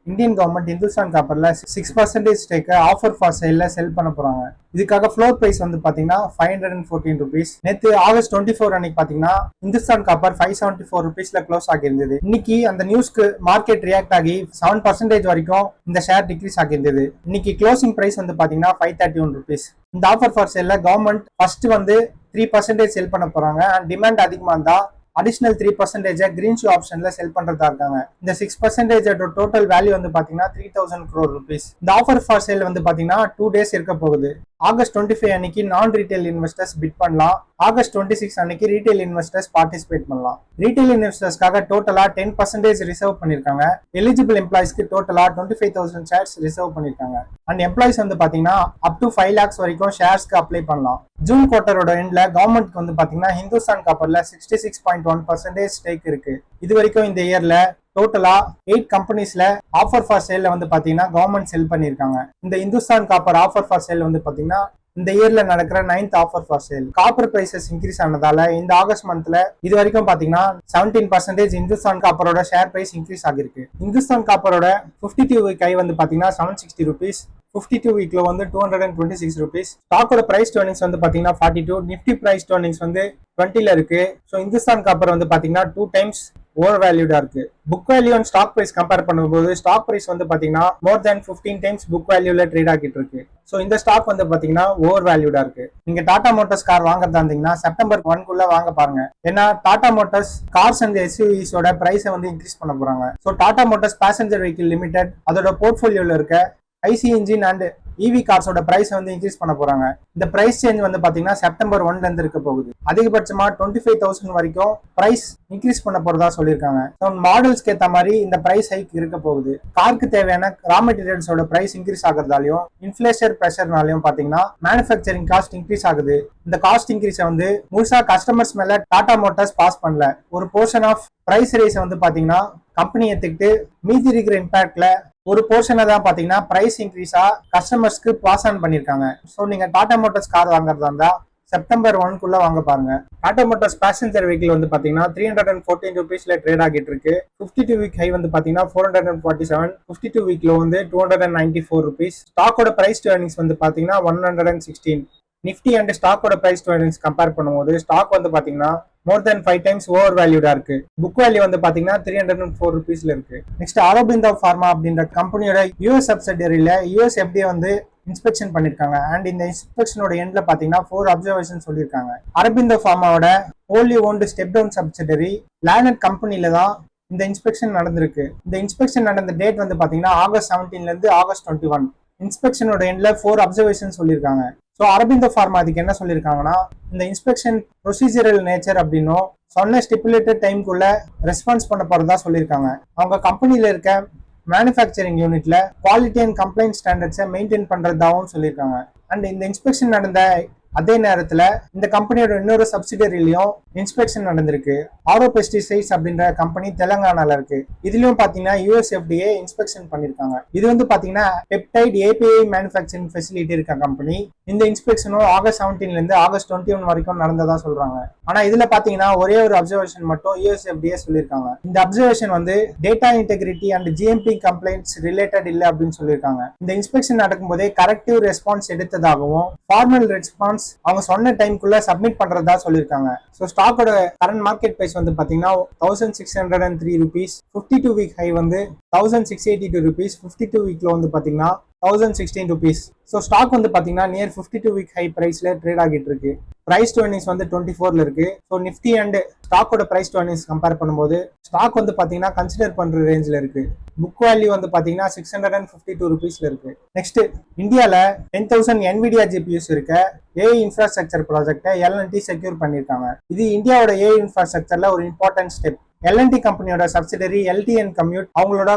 Indian government Hindustan காப்பர்ல 6% stake offer for சேல்ல sell பண்ண போறாங்க. இதுக்காக ஃப்ளோர் பிரைஸ் வந்து பாத்தீங்கன்னா 514 ருபீஸ். நேத்து ஆகஸ்ட் 24 அன்னைக்கு பாத்தீங்கன்னா இந்துஸ்தான் காப்பர் 574 ருபீஸ்ல க்ளோஸ் ஆகியிருந்தது. இன்னைக்கு அந்த நியூஸ்க்கு மார்க்கெட் ரியாக்ட் ஆகி 7% வரைக்கும் இந்த ஷேர் டிக்ரீஸ் ஆகியிருந்தது. இன்னைக்கு க்ளோசிங் பிரைஸ் வந்து பாத்தீங்கன்னா 531 ருபீஸ். இந்த ஆஃபர் ஃபார் சேல்ல கவர்மெண்ட் ஃபர்ஸ்ட் வந்து 3% செல் பண்ண போறாங்க. அண்ட் டிமாண்ட் அதிகமா இருந்தா அடிஷனல் 3% கிரீன் ஷூ ஆப்ஷன்ல செல் பண்றதா இருக்காங்க. இந்த 6% டோட்டல் வேல்யூ வந்து பாத்தீங்கன்னா 3000 crore rupees. இந்த ஆஃபர் ஃபார் சேல் வந்து பாத்தீங்கன்னா 2 days இருக்க போகுது. ஆகஸ்ட் 25 அன்னைக்கு நான் ரீட்டைல் இன்வெஸ்டர்ஸ் பிட் பண்ணலாம். ஆகஸ்ட் 26 அன்னைக்கு ரீட்டைல் இன்வெஸ்டர்ஸ் பார்ட்டிசிபேட் பண்ணலாம். ரீட்டைல் இன்வெஸ்டர்ஸ்க்காக டோட்டலா 10% ரிசர்வ் பண்ணிருக்காங்க. எலிஜிபிள் எம்ப்ளாயிஸ்க்கு டோட்டலா 25,000 ஷேர்ஸ் ரிசர்வ் பண்ணிருக்காங்க. அண்ட் எம்ப்ளாயிஸ் வந்து பாத்தீங்கன்னா அப் டு 5 lakhs வரைக்கும் ஷேர்ஸ்க்கு அப்ளை பண்ணலாம். ஜூன் குவார்டரோட எண்ட்ல கவர்மெண்ட்க்கு வந்து பாத்தீங்கன்னா இந்துஸ்தான் காப்பர்ல 66.1% ஸ்டேக் இருக்கு. இது வரைக்கும் இந்த இயர்ல டோட்டலா 8 கம்பெனிஸ்ல ஆஃபர் ஃபார் சேல்ல வந்து பாத்தீங்கன்னா கவர்மெண்ட் செல் பண்ணிருக்காங்க. இந்த Hindustan copper offer for sale வந்து பாத்தீங்கன்னா இந்த இயர்ல நடக்கிற 9th offer for sale. Copper prices increase ஆனதால இந்த ஆகஸ்ட் மந்த்ல இது வரைக்கும் பாத்தீங்கன்னா 17% இந்துஸ்தான் காப்பரோட ஷேர் பிரைஸ் இன்க்ரீஸ் ஆகிருக்கு. இந்துஸ்தான் காப்பரோட 52 வீக் ஹை வந்து பாத்தீங்கன்னா 760 ருபீஸ். 52 வீக்ல வந்து 226 ருபீஸ். ஸ்டாக்கோட பிரைஸ் டு earnings வந்து பாத்தீங்கன்னா 42. நிஃப்டி பிரைஸ் டு earnings வந்து 20ல இருக்கு. ஸோ இந்துஸ்தான் காப்பர் வந்து பாத்தீங்கன்னா 2 times ஓவர் வேல்யூடா இருக்கு. Book value and stock price compare பண்ணும்போது ஸ்டாக் பிரைஸ் வந்து பாத்தீங்கன்னா மோர் தேன் 15 times புக் வேல்யூல ட்ரேட் ஆகிட்டு இருக்கு. ஸோ இந்த ஸ்டாக் வந்து பாத்தீங்கன்னா ஓவர் வேல்யூடா இருக்கு. நீங்க டாடா மோட்டார்ஸ் கார் வாங்குறதா இருந்தீங்கன்னா செப்டம்பர் 1 வாங்க பாருங்க. ஏன்னா டாடா மோட்டார்ஸ் கார்ஸ் அண்ட் எஸ்யூவிஸோட பிரைஸை வந்து இன்க்ரீஸ் பண்ண போறாங்க. So Tata motors passenger vehicle limited அதோட போர்ட்ஃபோலியோல இருக்க ஐசி இன்ஜின் அண்ட் இவி கார்ஸோட பிரைஸ் வந்து இன்க்ரீஸ் பண்ண போறாங்க. இந்த பிரைஸ் சேஞ்ச் வந்து பாத்தீங்கன்னா செப்டம்பர் 1 இருந்து இருக்க போகுது. அதிகபட்சமா 25,000 வரைக்கும் பிரைஸ் இன்க்ரீஸ் பண்ண போறதா சொல்லியிருக்காங்க. மாடல்ஸ்க்கு ஏற்ற மாதிரி இந்த பிரைஸ் ஹைக் இருக்க போகுது. காருக்கு தேவையான ரா மெட்டீரியல்ஸோட பிரைஸ் இன்க்ரீஸ் ஆகுறதாலையும் இன்ஃபிளேஷன் பிரஷர்னாலையும் பாத்தீங்கன்னா மேனுஃபேக்சரிங் காஸ்ட் இன்க்ரீஸ் ஆகுது. இந்த காஸ்ட் இன்க்ரீஸை வந்து முழுசா கஸ்டமர்ஸ் மேல டாடா மோட்டார்ஸ் பாஸ் பண்ணல. ஒரு போர்ஷன் ஆஃப் பிரைஸ் ரைஸ் வந்து பாத்தீங்கன்னா கம்பெனி ஏத்துக்கிட்டு மீதி இருக்கிற இம்பாக்ட்ல ஒரு போர்ஷனை தான் பாத்தீங்கன்னா பிரைஸ் இன்க்ரீஸா கஸ்டமர்ஸ்க்கு பாஸ் ஆன் பண்ணிருக்காங்க. ஸோ நீங்க டாடா மோட்டார்ஸ் கார் வாங்குறதா இருந்தா செப்டம்பர் 1 வாங்க பாருங்க. டாடா மோட்டார்ஸ் பேசஞ்சர் வெஹிக்கிள் வந்து பாத்தீங்கன்னா 314 ருபீஸ்ல ட்ரேட் ஆகிட்டு இருக்கு. 52 வீக் ஹை வந்து பாத்தீங்கன்னா 447. 52 வீக்ல வந்து 294 ருபீஸ். ஸ்டாக்கோட பிரைஸ் டு earnings வந்து பாத்தீங்கன்னா 116. நிஃப்டி அண்ட் ஸ்டாக்கோட பிரைஸ் டு earnings கம்பேர் பண்ணும்போது ஸ்டாக் வந்து பாத்தீங்கன்னா மோர் தென் 5 times ஓவர் வேல்யூடா இருக்கு. புக் வேல்யூ வந்து பாத்தீங்கன்னா 304 ருபீஸ்ல இருக்கு. நெக்ஸ்ட் ஆரோபிந்தோ ஃபார்மா அப்படின்ற கம்பெனியோட யூஎஸ் சப்சிடரியில யூஎஸ் எஃப்டிஏ வந்து இன்ஸ்பெக்ஷன் பண்ணிருக்காங்க. அண்ட் இந்த இன்ஸ்பெக்ஷனோட எண்ட்ல பாத்தீங்கன்னா 4 அப்சர்வேஷன் சொல்லியிருக்காங்க. அரபிந்தோ ஃபார்மாவோட wholly owned step down subsidiary லேனட் கம்பெனில தான் இந்த இன்ஸ்பெக்ஷன் நடந்திருக்கு. இந்த இன்ஸ்பெக்ஷன் நடந்த டேட் வந்து பாத்தீங்கன்னா ஆகஸ்ட் 17 இருந்து ஆகஸ்ட் 21. இன்ஸ்பெக்ஷனோட எண்ட்ல 4 அப்சர்வேஷன் சொல்லியிருக்காங்க. ஸோ அரபிந்தோ ஃபார்மா அதுக்கு என்ன சொல்லியிருக்காங்கன்னா இந்த இன்ஸ்பெக்ஷன் ப்ரொசீஜரல் நேச்சர் அப்படின்னும் சொன்ன ஸ்டிப்புலேட்டட் டைம்குள்ள ரெஸ்பான்ஸ் பண்ண போறதா சொல்லியிருக்காங்க. அவங்க கம்பெனில இருக்க மேனுஃபேக்சரிங் யூனிட்ல குவாலிட்டி அண்ட் கம்ப்ளைண்ட் ஸ்டாண்டர்ட்ஸை மெயின்டைன் பண்றதாகவும் சொல்லியிருக்காங்க. அண்ட் இந்த இன்ஸ்பெக்ஷன் நடந்த அதே நேரத்துல இந்த கம்பெனியோட இன்னொரு சப்சிடரியிலையும் இன்ஸ்பெக்ஷன் நடந்திருக்கு. ஆரோ பெஸ்டிசைட்ஸ் அப்படின்ற கம்பெனி தெலங்கானால இருக்கு. இதுலயும் பாத்தீங்கன்னா யூஎஸ்எஃப்டிஏ இன்ஸ்பெக்ஷன் பண்ணிருக்காங்க. இது வந்து பாத்தீங்கன்னா பெப்டைட் ஏபிஐ மேனுஃபேக்சரிங் ஃபெசிலிட்டி இருக்க கம்பெனி. இந்த இன்ஸ்பெக்ஷனும் ஆகஸ்ட் 17 இருந்து ஆகஸ்ட் 21 வரைக்கும் நடந்ததா சொல்றாங்க. ஆனா இதுல பாத்தீங்கன்னா ஒரே ஒரு அப்சர்வேஷன் மட்டும் யூஎஸ்எஃப்டிஏ சொல்லியிருக்காங்க. இந்த அப்சர்வேஷன் வந்து data integrity and GMP complaints related இல்ல அப்படின்னு சொல்லியிருக்காங்க. இந்த இன்ஸ்பெக்ஷன் நடக்கும்போதே கரெக்டிவ் ரெஸ்பான்ஸ் எடுத்ததாகவும் ஃபார்மல் ரெஸ்பான்ஸ் அவங்க சொன்ன டைம்குள்ள சப்மிட் பண்றதா சொல்லியிருக்காங்க. ஸோ ஸ்டாக்கோட கரண்ட் மார்க்கெட் பிரைஸ் வந்து பாத்தீங்கன்னா 1603 ருபீஸ். 52 வீக் ஹை வந்து 1682 ருபீஸ். 52 வீக்ல வந்து பாத்தீங்கன்னா 1016 ருபீஸ். ஸோ ஸ்டாக் வந்து பாத்தீங்கன்னா நியர் 52 வீக் ஹை பிரைஸ்ல ட்ரேட் ஆகிட்டு இருக்கு. பிரைஸ் டு earnings வந்து 24ல இருக்கு. ஸோ நிஃப்டி அண்ட் ஸ்டாக்கோட பிரைஸ் டு earnings கம்பேர் பண்ணும்போது ஸ்டாக் வந்து பாத்தீங்கன்னா கன்சிடர் பண்ற ரேஞ்சில் இருக்கு. புக் வேல்யூ வந்து பாத்தீங்கன்னா 652 ருபீஸ்ல இருக்கு. நெக்ஸ்ட் இந்தியால 10,000 NVIDIA GPUs இருக்க ஏஐ இன்ஃப்ராஸ்ட்ரக்சர் ப்ராஜெக்டை எல்என்டி செக்யூர் பண்ணிருக்காங்க. இது இந்தியாவோட ஏஐ இன்ஃப்ராஸ்ட்ரக்சர்ல ஒரு இம்பார்ட்டன்ட் ஸ்டெப். எல்என்டி கம்பெனியோட சப்சிடரி எல்டிஎன் கம்யூட் அவங்களோட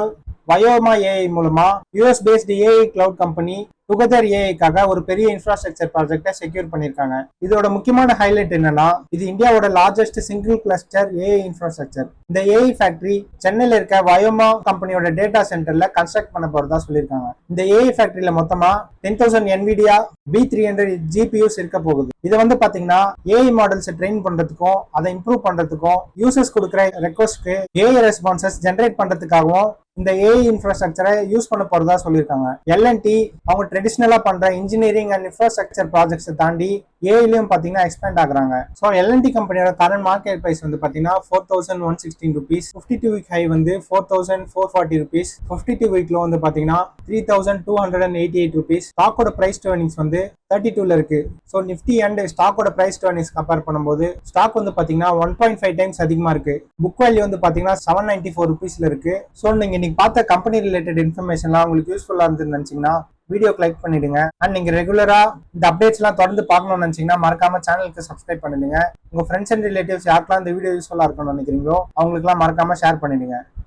வயோமா ஏஐ மூலமா US based AI cloud company together ஏஐக்காக ஒரு பெரிய இன்ஃப்ராஸ்ட்ரக்சர் ப்ராஜெக்டை செக்யூர் பண்ணிருக்காங்க. இதோட முக்கியமான ஹைலைட் என்னன்னா இது இந்தியாவோட largest single cluster AI infrastructure. இந்த ஏஐ ஃபேக்டரி சென்னையில இருக்க வயோமா கம்பெனியோட டேட்டா சென்டர்ல கன்ஸ்ட்ரக்ட் பண்ண போறதா சொல்லியிருக்காங்க. இந்த ஏஐ ஃபேக்டரியில மொத்தமா 10,000 NVIDIA B300 GPUs இருக்க போகுது. இதை வந்து பாத்தீங்கன்னா ஏஐ மாடல்ஸ் ட்ரெயின் பண்றதுக்கும் அதை இம்ப்ரூவ் பண்றதுக்கும் யூசர்ஸ் கொடுக்குற ரெக்வஸ்ட்க்கு ஏஐ ரெஸ்பான்சஸ் ஜென்ரேட் பண்றதுக்காகவும் இந்த ஏஐ இன்ஃப்ராஸ்ட்ரக்சரை யூஸ் பண்ண போறதா சொல்லியிருக்காங்க. எல்என்டி அவங்க ட்ரெடிஷனலா பண்ற இன்ஜினியரிங் அண்ட் இன்ஃப்ராஸ்ட்ரக்சர் ப்ராஜெக்ட்ஸ் தாண்டி ஏஐலயும் பாத்தீங்கன்னா எக்ஸ்பேண்ட் ஆகுறாங்க. ஸோ எல்என்டி கம்பெனியோட கரண்ட் மார்க்கெட் பிரைஸ் வந்து பாத்தீங்கன்னா 4116 rupees, 52 week high வந்து 4440 rupees, 52 week low வந்து பாத்தீங்கன்னா 3288 rupees. ஸ்டாக்கோட பிரைஸ் டு earnings வந்து 32ல இருக்கு. ஸோ நிஃப்டி அண்ட் ஸ்டாக்கோட பிரைஸ் டு earnings கம்பேர் பண்ணும்போது ஸ்டாக் வந்து பாத்தீங்கன்னா 1.5 times அதிகமா இருக்கு. புக் வேல்யூ வந்து பாத்தீங்கன்னா 794 rupeesல இருக்கு. ஸோ நீங்க இன்னைக்கு பார்த்த கம்பெனி ரிலேட்டட் இன்ஃபர்மேஷன்லாம் உங்களுக்கு யூஸ்ஃபுல்லா இருந்துன்னு நினைச்சீங்கன்னா வீடியோக்கு லைக் பண்ணிடுங்க. அண்ட் நீங்க ரெகுலரா இந்த அப்டேட்ஸ் எல்லாம் தொடர்ந்து பார்க்கணும்னு நினைச்சீங்கன்னா மறக்காம சேனலுக்கு சப்ஸ்கிரைப் பண்ணிடுங்க. உங்க ஃப்ரெண்ட்ஸ் அண்ட் ரிலேட்டிவ்ஸ் யாருக்கெல்லாம் இந்த வீடியோ யூஸ்ஃபுல்லா இருக்கணும்னு நினைக்கிறீங்களோ அவங்களுக்குலாம் மறக்காம ஷேர் பண்ணிடுங்க.